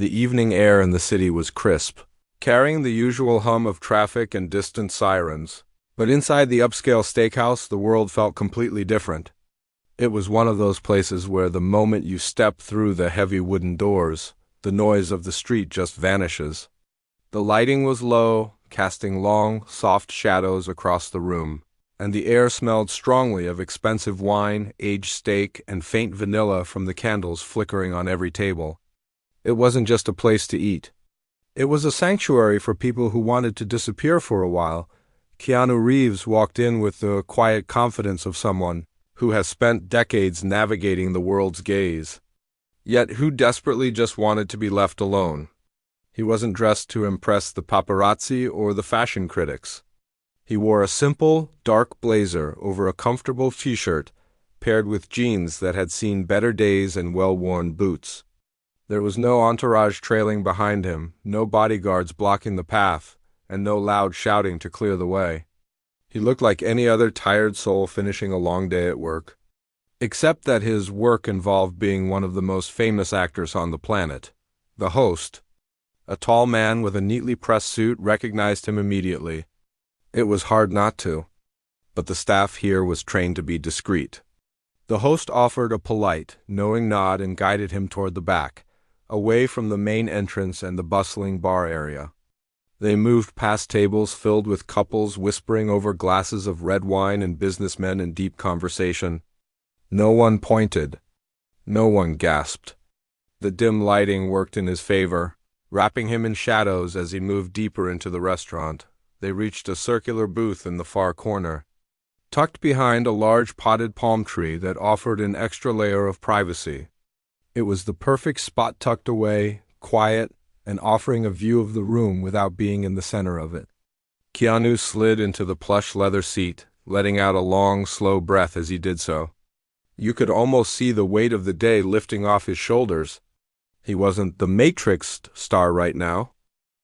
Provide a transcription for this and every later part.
The evening air in the city was crisp, carrying the usual hum of traffic and distant sirens. But inside the upscale steakhouse, the world felt completely different. It was one of those places where the moment you step through the heavy wooden doors, the noise of the street just vanishes. The lighting was low, casting long, soft shadows across the room, and the air smelled strongly of expensive wine, aged steak, and faint vanilla from the candles flickering on every table. It wasn't just a place to eat. It was a sanctuary for people who wanted to disappear for a while. Keanu Reeves walked in with the quiet confidence of someone who has spent decades navigating the world's gaze, yet who desperately just wanted to be left alone. He wasn't dressed to impress the paparazzi or the fashion critics. He wore a simple, dark blazer over a comfortable t-shirt, paired with jeans that had seen better days and well-worn boots. There was no entourage trailing behind him, no bodyguards blocking the path, and no loud shouting to clear the way. He looked like any other tired soul finishing a long day at work, except that his work involved being one of the most famous actors on the planet. The host, a tall man with a neatly pressed suit, recognized him immediately. It was hard not to, but the staff here was trained to be discreet. The host offered a polite, knowing nod and guided him toward the back, away from the main entrance and the bustling bar area. They moved past tables filled with couples whispering over glasses of red wine and businessmen in deep conversation. No one pointed. No one gasped. The dim lighting worked in his favor, wrapping him in shadows as he moved deeper into the restaurant. They reached a circular booth in the far corner, tucked behind a large potted palm tree that offered an extra layer of privacy. It was the perfect spot, tucked away, quiet, and offering a view of the room without being in the center of it. Keanu slid into the plush leather seat, letting out a long, slow breath as he did so. You could almost see the weight of the day lifting off his shoulders. He wasn't the Matrix star right now.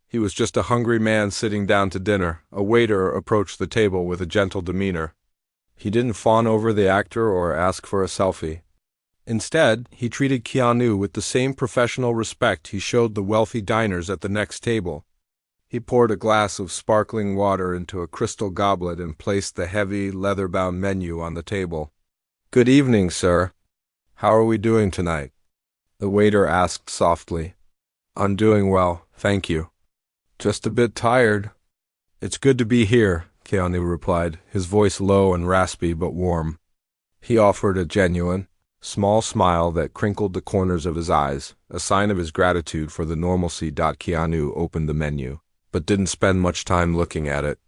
He was just a hungry man sitting down to dinner. A waiter approached the table with a gentle demeanor. He didn't fawn over the actor or ask for a selfie. Instead, he treated Keanu with the same professional respect he showed the wealthy diners at the next table. He poured a glass of sparkling water into a crystal goblet and placed the heavy, leather-bound menu on the table. "Good evening, sir. How are we doing tonight?" the waiter asked softly. "I'm doing well, thank you. Just a bit tired." "It's good to be here," Keanu replied, his voice low and raspy but warm. He offered a genuine, small smile that crinkled the corners of his eyes, a sign of his gratitude for the normalcy. Keanu opened the menu, but didn't spend much time looking at it.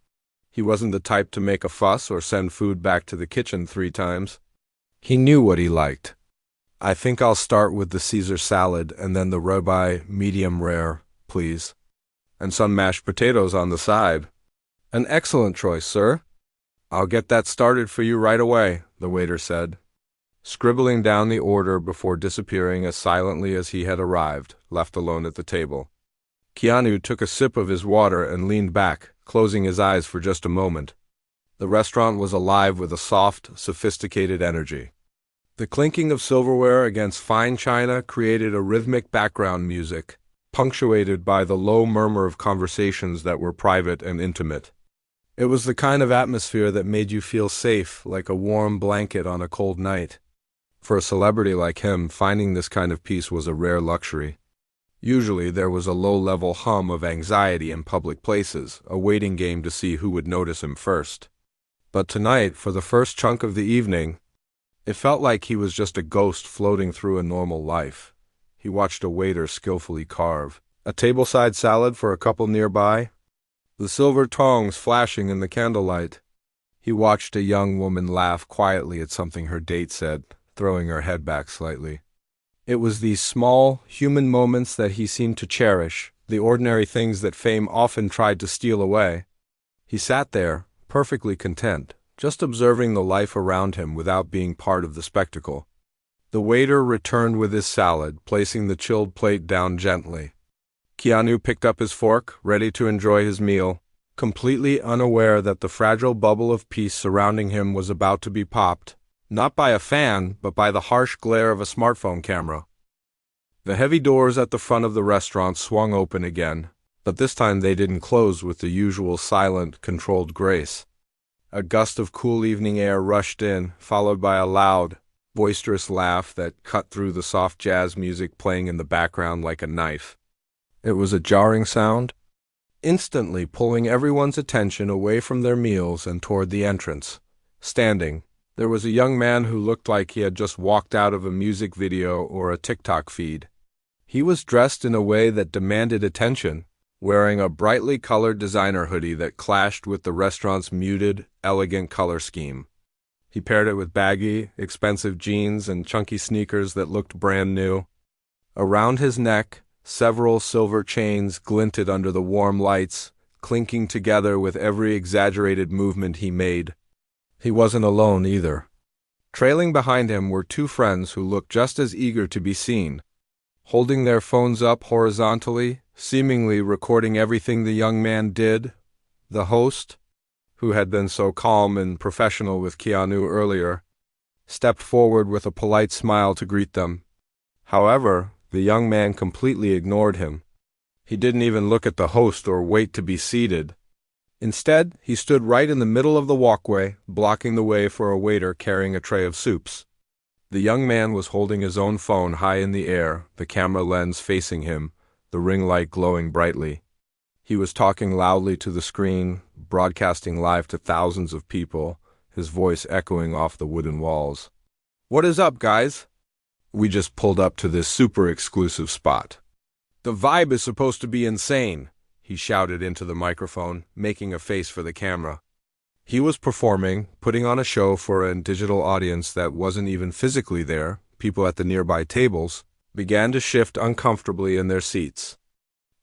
He wasn't the type to make a fuss or send food back to the kitchen 3 times. He knew what he liked. "I think I'll start with the Caesar salad and then the ribeye medium rare, please. And some mashed potatoes on the side." "An excellent choice, sir. I'll get that started for you right away," the waiter said, scribbling down the order before disappearing as silently as he had arrived, left alone at the table. Keanu took a sip of his water and leaned back, closing his eyes for just a moment. The restaurant was alive with a soft, sophisticated energy. The clinking of silverware against fine china created a rhythmic background music, punctuated by the low murmur of conversations that were private and intimate. It was the kind of atmosphere that made you feel safe, like a warm blanket on a cold night. For a celebrity like him, finding this kind of peace was a rare luxury. Usually there was a low-level hum of anxiety in public places, a waiting game to see who would notice him first. But tonight, for the first chunk of the evening, it felt like he was just a ghost floating through a normal life. He watched a waiter skillfully carve a tableside salad for a couple nearby, the silver tongs flashing in the candlelight. He watched a young woman laugh quietly at something her date said, throwing her head back slightly. It was these small, human moments that he seemed to cherish, the ordinary things that fame often tried to steal away. He sat there, perfectly content, just observing the life around him without being part of the spectacle. The waiter returned with his salad, placing the chilled plate down gently. Keanu picked up his fork, ready to enjoy his meal, completely unaware that the fragile bubble of peace surrounding him was about to be popped, not by a fan, but by the harsh glare of a smartphone camera. The heavy doors at the front of the restaurant swung open again, but this time they didn't close with the usual silent, controlled grace. A gust of cool evening air rushed in, followed by a loud, boisterous laugh that cut through the soft jazz music playing in the background like a knife. It was a jarring sound, instantly pulling everyone's attention away from their meals and toward the entrance. Standing, there was a young man who looked like he had just walked out of a music video or a TikTok feed. He was dressed in a way that demanded attention, wearing a brightly colored designer hoodie that clashed with the restaurant's muted, elegant color scheme. He paired it with baggy, expensive jeans and chunky sneakers that looked brand new. Around his neck, several silver chains glinted under the warm lights, clinking together with every exaggerated movement he made. He wasn't alone either. Trailing behind him were two friends who looked just as eager to be seen, holding their phones up horizontally, seemingly recording everything the young man did. The host, who had been so calm and professional with Keanu earlier, stepped forward with a polite smile to greet them. However, the young man completely ignored him. He didn't even look at the host or wait to be seated. Instead, he stood right in the middle of the walkway, blocking the way for a waiter carrying a tray of soups. The young man was holding his own phone high in the air, the camera lens facing him, the ring light glowing brightly. He was talking loudly to the screen, broadcasting live to thousands of people, his voice echoing off the wooden walls. "What is up, guys? We just pulled up to this super exclusive spot. The vibe is supposed to be insane," he shouted into the microphone, making a face for the camera. He was performing, putting on a show for a digital audience that wasn't even physically there. People at the nearby tables began to shift uncomfortably in their seats.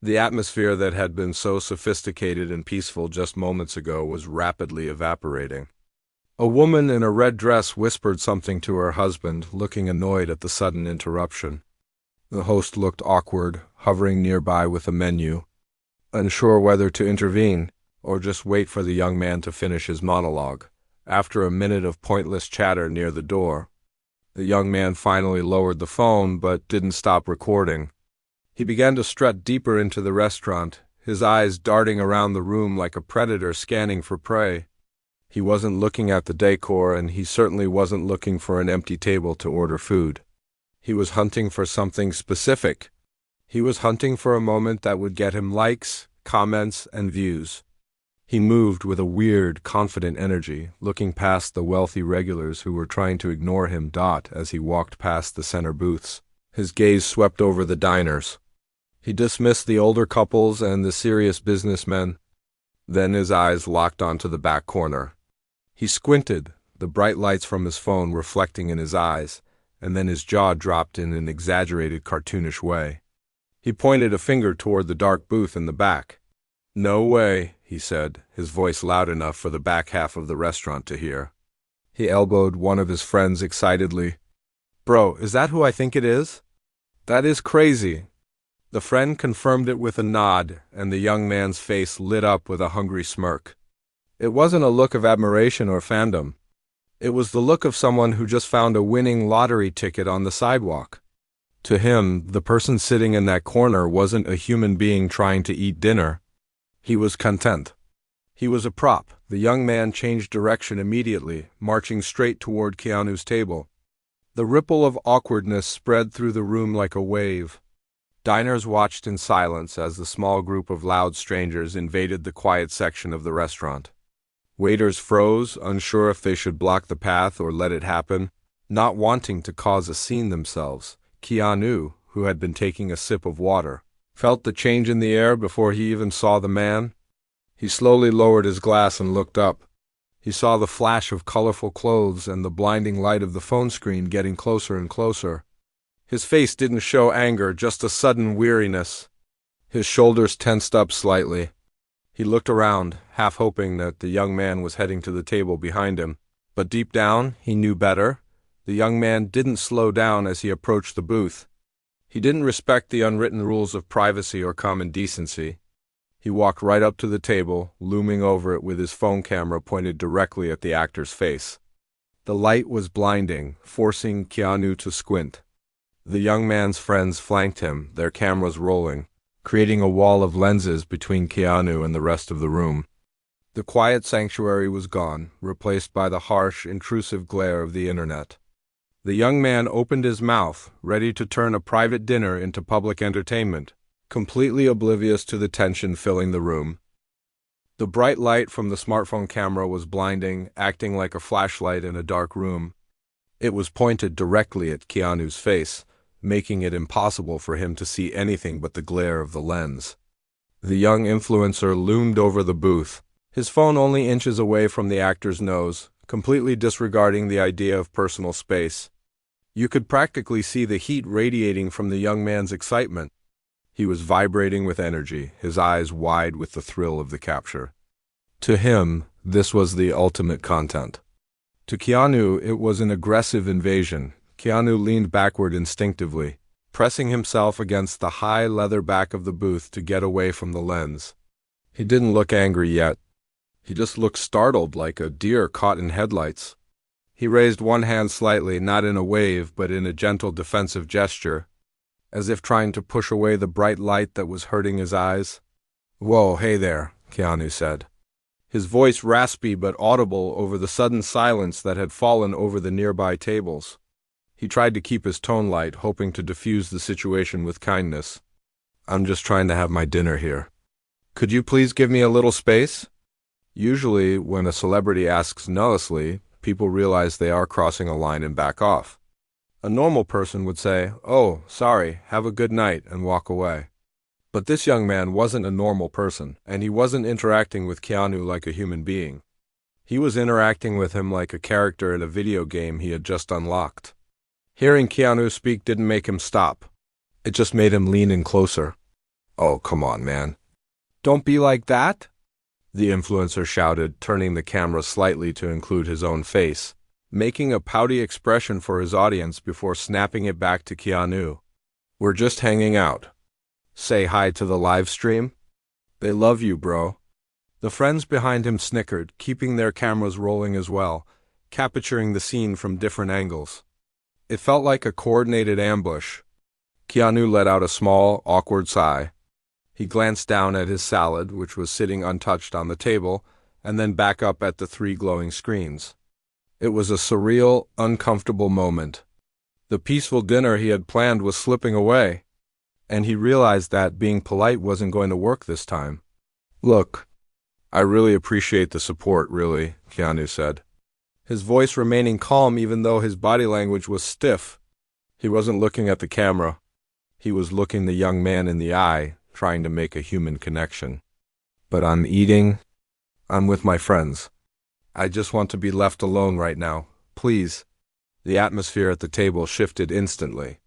The atmosphere that had been so sophisticated and peaceful just moments ago was rapidly evaporating. A woman in a red dress whispered something to her husband, looking annoyed at the sudden interruption. The host looked awkward, hovering nearby with a menu, unsure whether to intervene or just wait for the young man to finish his monologue. After a minute of pointless chatter near the door, the young man finally lowered the phone but didn't stop recording. He began to strut deeper into the restaurant, his eyes darting around the room like a predator scanning for prey. He wasn't looking at the decor, and he certainly wasn't looking for an empty table to order food. He was hunting for something specific. He was hunting for a moment that would get him likes, comments, and views. He moved with a weird, confident energy, looking past the wealthy regulars who were trying to ignore him as he walked past the center booths. His gaze swept over the diners. He dismissed the older couples and the serious businessmen. Then his eyes locked onto the back corner. He squinted, the bright lights from his phone reflecting in his eyes, and then his jaw dropped in an exaggerated, cartoonish way. He pointed a finger toward the dark booth in the back. "No way," he said, his voice loud enough for the back half of the restaurant to hear. He elbowed one of his friends excitedly. "Bro, is that who I think it is? That is crazy." The friend confirmed it with a nod, and the young man's face lit up with a hungry smirk. It wasn't a look of admiration or fandom. It was the look of someone who just found a winning lottery ticket on the sidewalk. To him, the person sitting in that corner wasn't a human being trying to eat dinner. He was content. He was a prop. The young man changed direction immediately, marching straight toward Keanu's table. The ripple of awkwardness spread through the room like a wave. Diners watched in silence as the small group of loud strangers invaded the quiet section of the restaurant. Waiters froze, unsure if they should block the path or let it happen, not wanting to cause a scene themselves. Keanu, who had been taking a sip of water, felt the change in the air before he even saw the man. He slowly lowered his glass and looked up. He saw the flash of colorful clothes and the blinding light of the phone screen getting closer and closer. His face didn't show anger, just a sudden weariness. His shoulders tensed up slightly. He looked around, half hoping that the young man was heading to the table behind him. But deep down, he knew better. The young man didn't slow down as he approached the booth. He didn't respect the unwritten rules of privacy or common decency. He walked right up to the table, looming over it with his phone camera pointed directly at the actor's face. The light was blinding, forcing Keanu to squint. The young man's friends flanked him, their cameras rolling, creating a wall of lenses between Keanu and the rest of the room. The quiet sanctuary was gone, replaced by the harsh, intrusive glare of the internet. The young man opened his mouth, ready to turn a private dinner into public entertainment, completely oblivious to the tension filling the room. The bright light from the smartphone camera was blinding, acting like a flashlight in a dark room. It was pointed directly at Keanu's face, making it impossible for him to see anything but the glare of the lens. The young influencer loomed over the booth, his phone only inches away from the actor's nose, completely disregarding the idea of personal space. You could practically see the heat radiating from the young man's excitement. He was vibrating with energy, his eyes wide with the thrill of the capture. To him, this was the ultimate content. To Keanu, it was an aggressive invasion. Keanu leaned backward instinctively, pressing himself against the high leather back of the booth to get away from the lens. He didn't look angry yet. He just looked startled, like a deer caught in headlights. He raised one hand slightly, not in a wave, but in a gentle defensive gesture, as if trying to push away the bright light that was hurting his eyes. "Whoa, hey there," Keanu said, his voice raspy but audible over the sudden silence that had fallen over the nearby tables. He tried to keep his tone light, hoping to diffuse the situation with kindness. "I'm just trying to have my dinner here. Could you please give me a little space?" Usually, when a celebrity asks nicely, people realize they are crossing a line and back off. A normal person would say, "Oh, sorry, have a good night," and walk away. But this young man wasn't a normal person, and he wasn't interacting with Keanu like a human being. He was interacting with him like a character in a video game he had just unlocked. Hearing Keanu speak didn't make him stop. It just made him lean in closer. "Oh, come on, man. Don't be like that," the influencer shouted, turning the camera slightly to include his own face, making a pouty expression for his audience before snapping it back to Keanu. "We're just hanging out. Say hi to the live stream. They love you, bro." The friends behind him snickered, keeping their cameras rolling as well, capturing the scene from different angles. It felt like a coordinated ambush. Keanu let out a small, awkward sigh. He glanced down at his salad, which was sitting untouched on the table, and then back up at the three glowing screens. It was a surreal, uncomfortable moment. The peaceful dinner he had planned was slipping away, and he realized that being polite wasn't going to work this time. "Look, I really appreciate the support, really," Keanu said, his voice remaining calm even though his body language was stiff. He wasn't looking at the camera. He was looking the young man in the eye, trying to make a human connection. "But I'm eating. I'm with my friends. I just want to be left alone right now, please." The atmosphere at the table shifted instantly.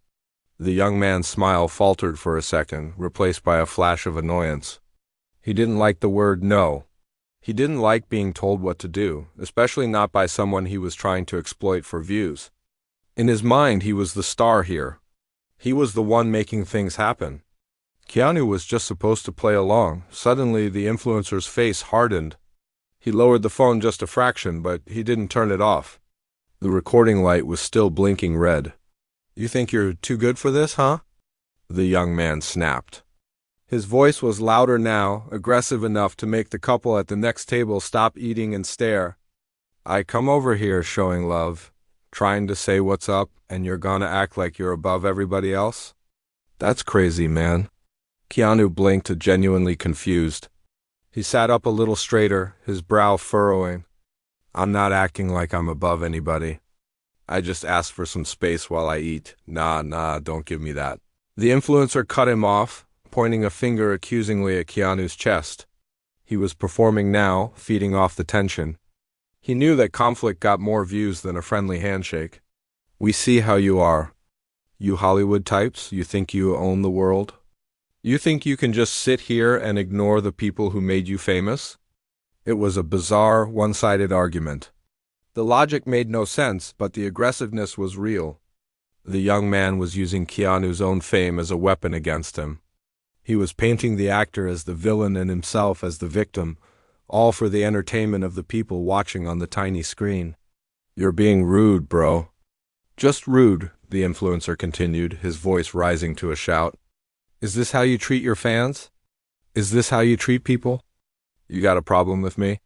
The young man's smile faltered for a second, replaced by a flash of annoyance. He didn't like the word no. He didn't like being told what to do, especially not by someone he was trying to exploit for views. In his mind, he was the star here. He was the one making things happen. Keanu was just supposed to play along. Suddenly, the influencer's face hardened. He lowered the phone just a fraction, but he didn't turn it off. The recording light was still blinking red. "You think you're too good for this, huh?" the young man snapped. His voice was louder now, aggressive enough to make the couple at the next table stop eating and stare. "I come over here showing love, trying to say what's up, and you're gonna act like you're above everybody else? That's crazy, man." Keanu blinked, genuinely confused. He sat up a little straighter, his brow furrowing. "I'm not acting like I'm above anybody. I just asked for some space while I eat. Nah, don't give me that." The influencer cut him off, pointing a finger accusingly at Keanu's chest. He was performing now, feeding off the tension. He knew that conflict got more views than a friendly handshake. "We see how you are. You Hollywood types, you think you own the world? You think you can just sit here and ignore the people who made you famous?" It was a bizarre, one-sided argument. The logic made no sense, but the aggressiveness was real. The young man was using Keanu's own fame as a weapon against him. He was painting the actor as the villain and himself as the victim, all for the entertainment of the people watching on the tiny screen. "You're being rude, bro." Just rude, the influencer continued, his voice rising to a shout. Is this how you treat your fans? Is this how you treat people? You got a problem with me?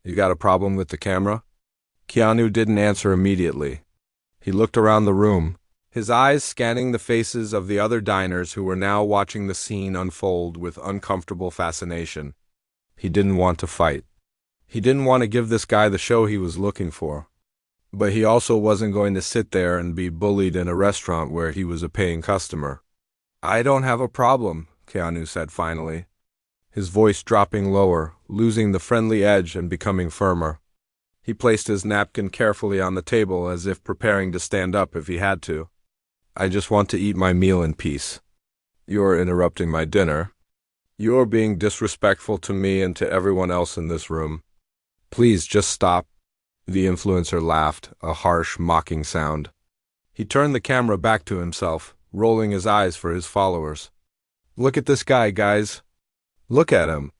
You got a problem with the camera? Keanu didn't answer immediately. He looked around the room, his eyes scanning the faces of the other diners who were now watching the scene unfold with uncomfortable fascination. He didn't want to fight. He didn't want to give this guy the show he was looking for. But he also wasn't going to sit there and be bullied in a restaurant where he was a paying customer. I don't have a problem, Keanu said finally, his voice dropping lower, losing the friendly edge and becoming firmer. He placed his napkin carefully on the table as if preparing to stand up if he had to. I just want to eat my meal in peace. You're interrupting my dinner. You're being disrespectful to me and to everyone else in this room. Please just stop. The influencer laughed, a harsh, mocking sound. He turned the camera back to himself, rolling his eyes for his followers. Look at this guy, guys. Look at him.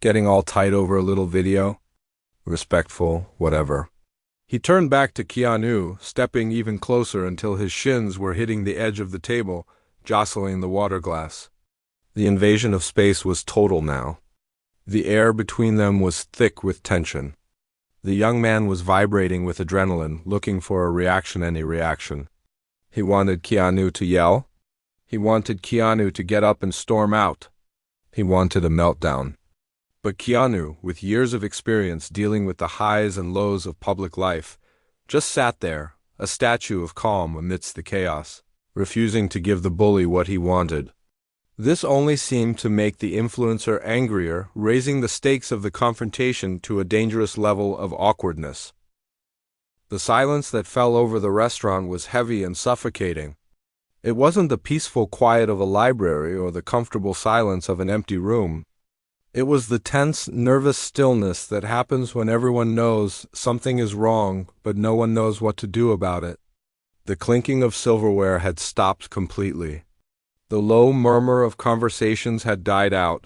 Getting all tight over a little video? Respectful, whatever. He turned back to Keanu, stepping even closer until his shins were hitting the edge of the table, jostling the water glass. The invasion of space was total now. The air between them was thick with tension. The young man was vibrating with adrenaline, looking for a reaction, any reaction. He wanted Keanu to yell. He wanted Keanu to get up and storm out. He wanted a meltdown. But Keanu, with years of experience dealing with the highs and lows of public life, just sat there, a statue of calm amidst the chaos, refusing to give the bully what he wanted. This only seemed to make the influencer angrier, raising the stakes of the confrontation to a dangerous level of awkwardness. The silence that fell over the restaurant was heavy and suffocating. It wasn't the peaceful quiet of a library or the comfortable silence of an empty room. It was the tense, nervous stillness that happens when everyone knows something is wrong, but no one knows what to do about it. The clinking of silverware had stopped completely. The low murmur of conversations had died out.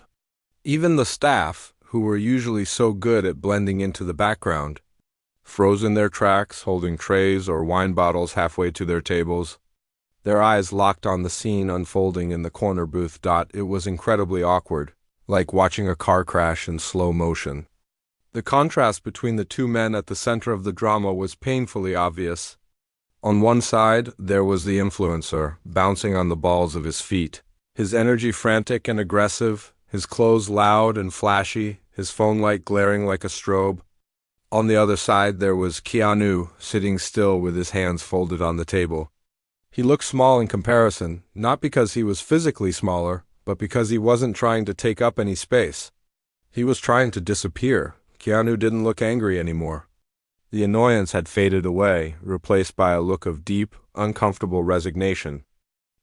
Even the staff, who were usually so good at blending into the background, froze in their tracks, holding trays or wine bottles halfway to their tables, their eyes locked on the scene unfolding in the corner booth. It was incredibly awkward, like watching a car crash in slow motion. The contrast between the two men at the center of the drama was painfully obvious. On one side, there was the influencer, bouncing on the balls of his feet, his energy frantic and aggressive, his clothes loud and flashy, his phone light glaring like a strobe. On the other side, there was Keanu, sitting still with his hands folded on the table. He looked small in comparison, not because he was physically smaller, but because he wasn't trying to take up any space. He was trying to disappear. Keanu didn't look angry anymore. The annoyance had faded away, replaced by a look of deep, uncomfortable resignation.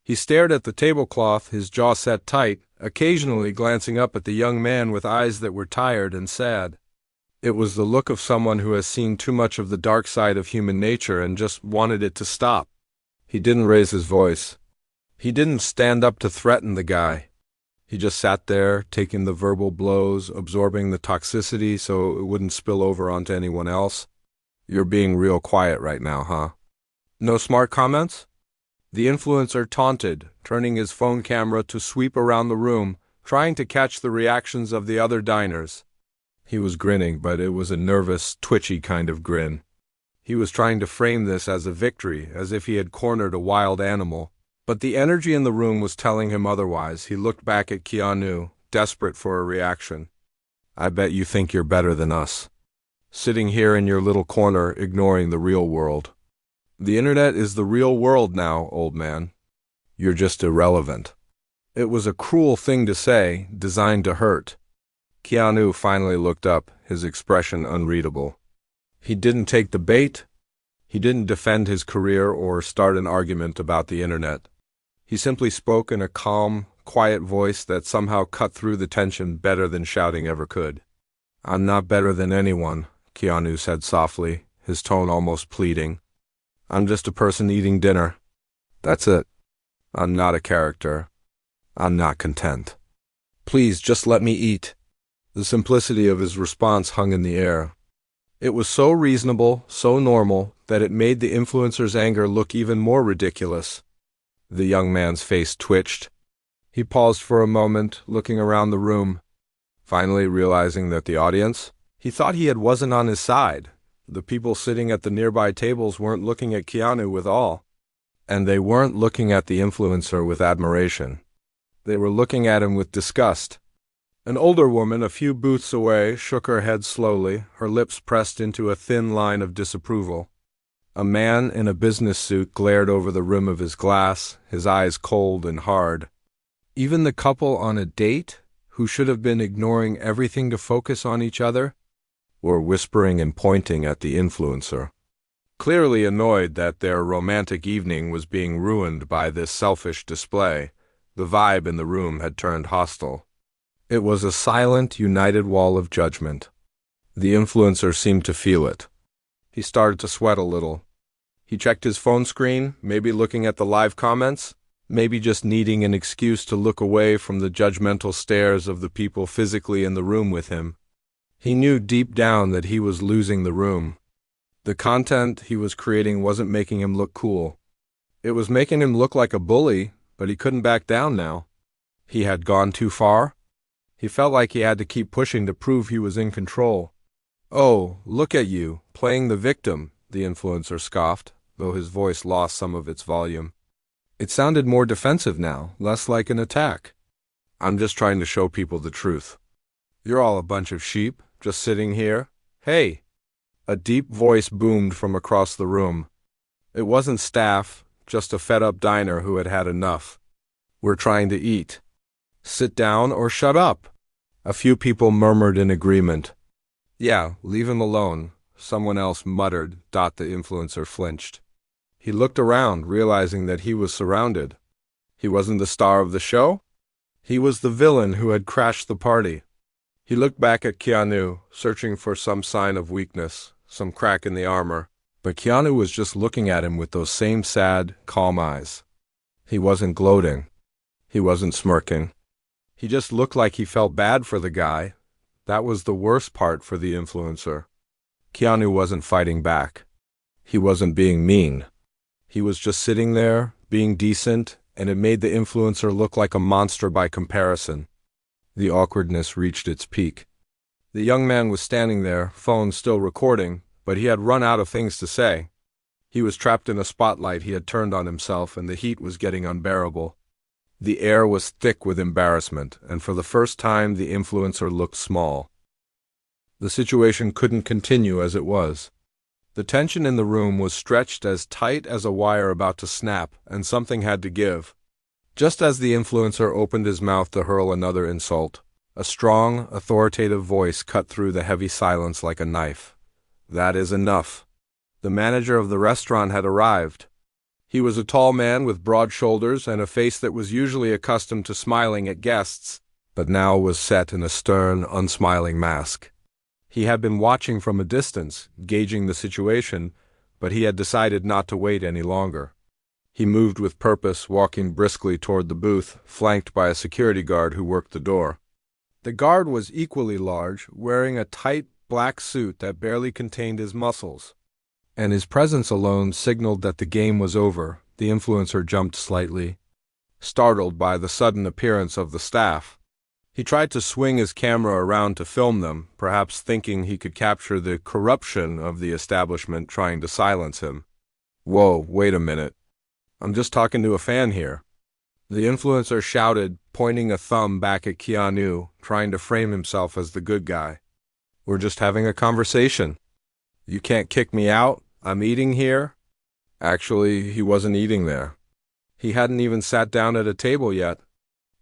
He stared at the tablecloth, his jaw set tight, occasionally glancing up at the young man with eyes that were tired and sad. It was the look of someone who has seen too much of the dark side of human nature and just wanted it to stop. He didn't raise his voice. He didn't stand up to threaten the guy. He just sat there, taking the verbal blows, absorbing the toxicity so it wouldn't spill over onto anyone else. You're being real quiet right now, huh? No smart comments? The influencer taunted, turning his phone camera to sweep around the room, trying to catch the reactions of the other diners. He was grinning, but it was a nervous, twitchy kind of grin. He was trying to frame this as a victory, as if he had cornered a wild animal. But the energy in the room was telling him otherwise. He looked back at Keanu, desperate for a reaction. I bet you think you're better than us. Sitting here in your little corner, ignoring the real world. The internet is the real world now, old man. You're just irrelevant. It was a cruel thing to say, designed to hurt. Keanu finally looked up, his expression unreadable. He didn't take the bait. He didn't defend his career or start an argument about the internet. He simply spoke in a calm, quiet voice that somehow cut through the tension better than shouting ever could. I'm not better than anyone, Keanu said softly, his tone almost pleading. I'm just a person eating dinner. That's it. I'm not a character. I'm not content. Please just let me eat. The simplicity of his response hung in the air. It was so reasonable, so normal, that it made the influencer's anger look even more ridiculous. The young man's face twitched. He paused for a moment, looking around the room. Finally realizing that the audience, he thought he wasn't on his side. The people sitting at the nearby tables weren't looking at Keanu with awe. And they weren't looking at the influencer with admiration. They were looking at him with disgust. An older woman, a few booths away, shook her head slowly, her lips pressed into a thin line of disapproval. A man in a business suit glared over the rim of his glass, his eyes cold and hard. Even the couple on a date, who should have been ignoring everything to focus on each other, were whispering and pointing at the influencer. Clearly annoyed that their romantic evening was being ruined by this selfish display, the vibe in the room had turned hostile. It was a silent, united wall of judgment. The influencer seemed to feel it. He started to sweat a little. He checked his phone screen, maybe looking at the live comments, maybe just needing an excuse to look away from the judgmental stares of the people physically in the room with him. He knew deep down that he was losing the room. The content he was creating wasn't making him look cool. It was making him look like a bully, but he couldn't back down now. He had gone too far. He felt like he had to keep pushing to prove he was in control. "Oh, look at you, playing the victim," the influencer scoffed, though his voice lost some of its volume. It sounded more defensive now, less like an attack. "I'm just trying to show people the truth. You're all a bunch of sheep, just sitting here. Hey!" A deep voice boomed from across the room. It wasn't staff, just a fed-up diner who had had enough. "We're trying to eat. Sit down or shut up." A few people murmured in agreement. "Yeah, leave him alone," someone else muttered. The influencer flinched. He looked around, realizing that he was surrounded. He wasn't the star of the show. He was the villain who had crashed the party. He looked back at Keanu, searching for some sign of weakness, some crack in the armor, but Keanu was just looking at him with those same sad, calm eyes. He wasn't gloating. He wasn't smirking. He just looked like he felt bad for the guy. That was the worst part for the influencer. Keanu wasn't fighting back. He wasn't being mean. He was just sitting there, being decent, and it made the influencer look like a monster by comparison. The awkwardness reached its peak. The young man was standing there, phone still recording, but he had run out of things to say. He was trapped in a spotlight he had turned on himself, and the heat was getting unbearable. The air was thick with embarrassment, and for the first time the influencer looked small. The situation couldn't continue as it was. The tension in the room was stretched as tight as a wire about to snap, and something had to give. Just as the influencer opened his mouth to hurl another insult, a strong, authoritative voice cut through the heavy silence like a knife. "That is enough." The manager of the restaurant had arrived. He was a tall man with broad shoulders and a face that was usually accustomed to smiling at guests, but now was set in a stern, unsmiling mask. He had been watching from a distance, gauging the situation, but he had decided not to wait any longer. He moved with purpose, walking briskly toward the booth, flanked by a security guard who worked the door. The guard was equally large, wearing a tight black suit that barely contained his muscles. And his presence alone signaled that the game was over. The influencer jumped slightly, startled by the sudden appearance of the staff. He tried to swing his camera around to film them, perhaps thinking he could capture the corruption of the establishment trying to silence him. "Whoa, wait a minute. I'm just talking to a fan here." The influencer shouted, pointing a thumb back at Keanu, trying to frame himself as the good guy. "We're just having a conversation. You can't kick me out. I'm eating here." Actually, he wasn't eating there. He hadn't even sat down at a table yet.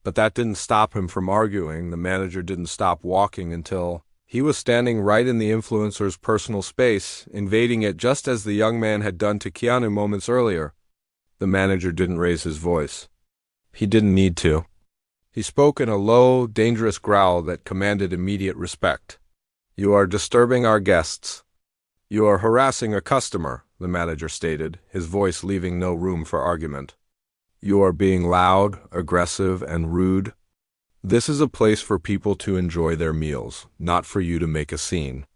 But that didn't stop him from arguing. The manager didn't stop walking until he was standing right in the influencer's personal space, invading it just as the young man had done to Keanu moments earlier. The manager didn't raise his voice. He didn't need to. He spoke in a low, dangerous growl that commanded immediate respect. "You are disturbing our guests. You are harassing a customer," the manager stated, his voice leaving no room for argument. "You are being loud, aggressive, and rude. This is a place for people to enjoy their meals, not for you to make a scene."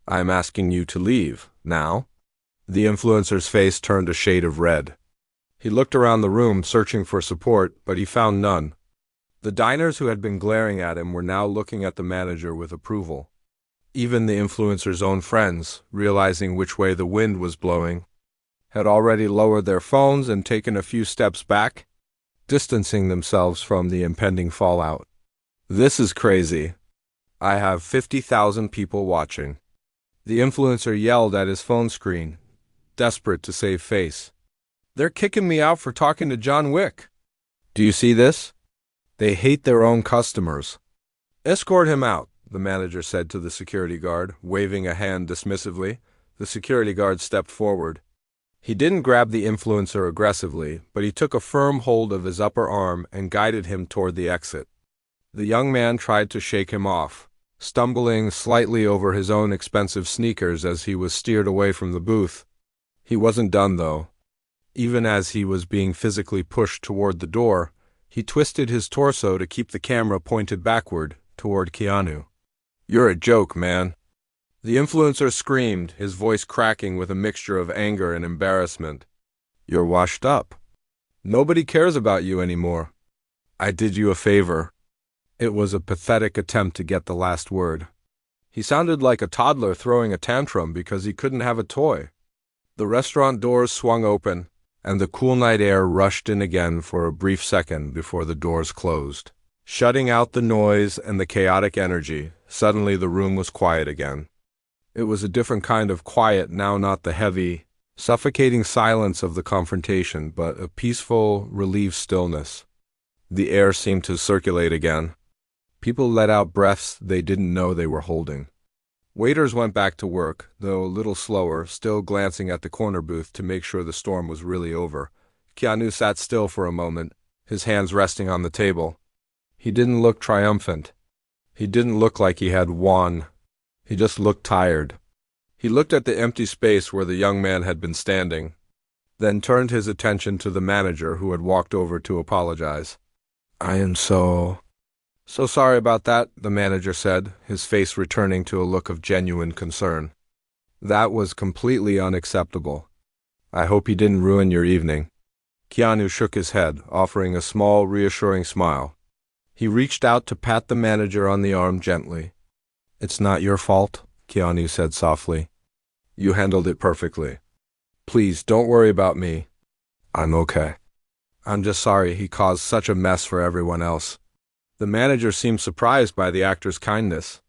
I'm asking you to leave, now." The influencer's face turned a shade of red. He looked around the room, searching for support, but he found none. The diners who had been glaring at him were now looking at the manager with approval. Even the influencer's own friends, realizing which way the wind was blowing, had already lowered their phones and taken a few steps back, distancing themselves from the impending fallout. "This is crazy. I have 50,000 people watching." The influencer yelled at his phone screen, desperate to save face. "They're kicking me out for talking to John Wick. Do you see this? They hate their own customers." "Escort him out," the manager said to the security guard, waving a hand dismissively. The security guard stepped forward. He didn't grab the influencer aggressively, but he took a firm hold of his upper arm and guided him toward the exit. The young man tried to shake him off, stumbling slightly over his own expensive sneakers as he was steered away from the booth. He wasn't done, though. Even as he was being physically pushed toward the door, he twisted his torso to keep the camera pointed backward, toward Keanu. "You're a joke, man." The influencer screamed, his voice cracking with a mixture of anger and embarrassment. "You're washed up. Nobody cares about you anymore. I did you a favor." It was a pathetic attempt to get the last word. He sounded like a toddler throwing a tantrum because he couldn't have a toy. The restaurant doors swung open, and the cool night air rushed in again for a brief second before the doors closed, shutting out the noise and the chaotic energy. Suddenly the room was quiet again. It was a different kind of quiet now, not the heavy, suffocating silence of the confrontation, but a peaceful, relieved stillness. The air seemed to circulate again. People let out breaths they didn't know they were holding. Waiters went back to work, though a little slower, still glancing at the corner booth to make sure the storm was really over. Keanu sat still for a moment, his hands resting on the table. He didn't look triumphant. He didn't look like he had won. He just looked tired. He looked at the empty space where the young man had been standing, then turned his attention to the manager who had walked over to apologize. "I am so sorry about that," the manager said, his face returning to a look of genuine concern. "That was completely unacceptable. I hope he didn't ruin your evening." Keanu shook his head, offering a small, reassuring smile. He reached out to pat the manager on the arm gently. "It's not your fault," Keanu said softly. "You handled it perfectly. Please, don't worry about me. I'm okay. I'm just sorry he caused such a mess for everyone else." The manager seemed surprised by the actor's kindness,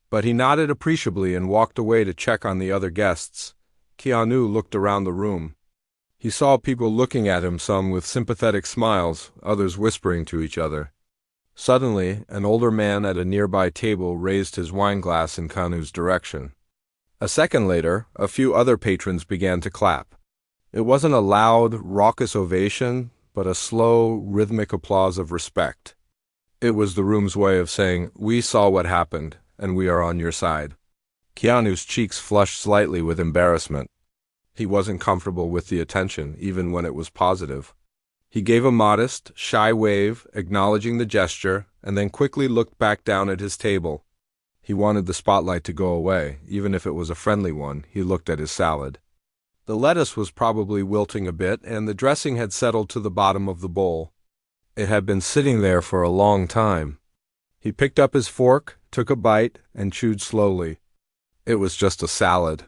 but he nodded appreciably and walked away to check on the other guests. Keanu looked around the room. He saw people looking at him, some with sympathetic smiles, others whispering to each other. Suddenly, an older man at a nearby table raised his wine glass in Keanu's direction. A second later, a few other patrons began to clap. It wasn't a loud, raucous ovation, but a slow, rhythmic applause of respect. It was the room's way of saying, "We saw what happened, and we are on your side." Keanu's cheeks flushed slightly with embarrassment. He wasn't comfortable with the attention, even when it was positive. He gave a modest, shy wave, acknowledging the gesture, and then quickly looked back down at his table. He wanted the spotlight to go away, even if it was a friendly one. He looked at his salad. The lettuce was probably wilting a bit, and the dressing had settled to the bottom of the bowl. It had been sitting there for a long time. He picked up his fork, took a bite, and chewed slowly. It was just a salad.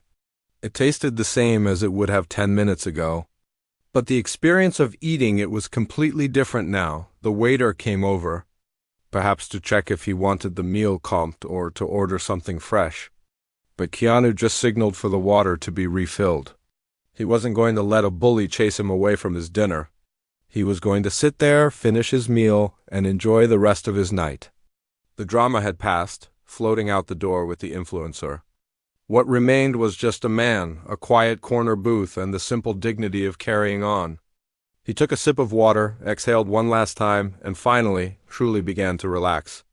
It tasted the same as it would have 10 minutes ago. But the experience of eating it was completely different now. The waiter came over, perhaps to check if he wanted the meal comped or to order something fresh. But Keanu just signaled for the water to be refilled. He wasn't going to let a bully chase him away from his dinner. He was going to sit there, finish his meal, and enjoy the rest of his night. The drama had passed, floating out the door with the influencer. What remained was just a man, a quiet corner booth, and the simple dignity of carrying on. He took a sip of water, exhaled one last time, and finally, truly began to relax.